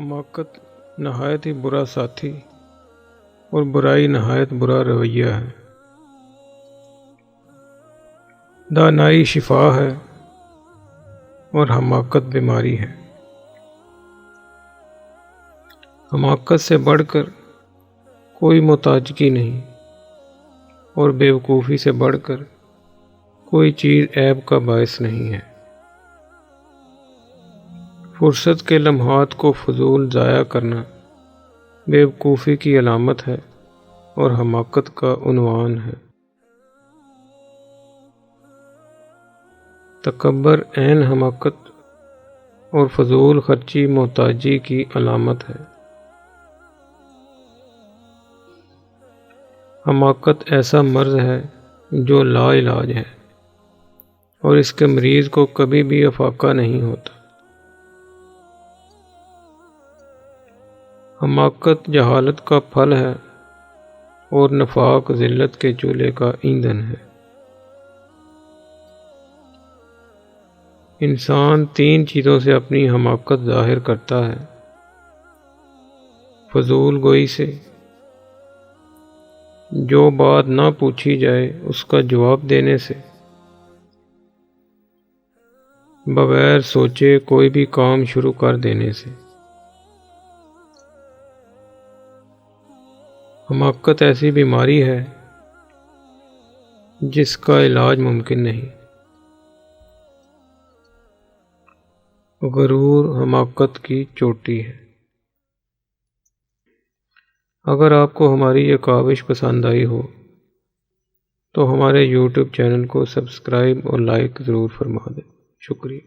حماقت نہایت ہی برا ساتھی اور برائی نہایت برا رویہ ہے۔ دانائی شفا ہے اور حماقت بیماری ہے۔ حماقت سے بڑھ کر کوئی محتاجگی نہیں اور بیوقوفی سے بڑھ کر کوئی چیز عیب کا باعث نہیں ہے۔ فرصت کے لمحات کو فضول ضائع کرنا بیوقوفی کی علامت ہے اور حماقت کا عنوان ہے۔ تکبر عین حماقت اور فضول خرچی محتاجی کی علامت ہے۔ حماقت ایسا مرض ہے جو لا علاج ہے اور اس کے مریض کو کبھی بھی افاقہ نہیں ہوتا۔ حماقت جہالت کا پھل ہے اور نفاق ذلت کے چولہے کا ایندھن ہے۔ انسان 3 چیزوں سے اپنی حماقت ظاہر کرتا ہے: فضول گوئی سے، جو بات نہ پوچھی جائے اس کا جواب دینے سے، بغیر سوچے کوئی بھی کام شروع کر دینے سے۔ حماقت ایسی بیماری ہے جس کا علاج ممکن نہیں۔ غرور حماقت کی چوٹی ہے۔ اگر آپ کو ہماری یہ کاوش پسند آئی ہو تو ہمارے YouTube چینل کو سبسکرائب اور لائک ضرور فرما دیں۔ شکریہ۔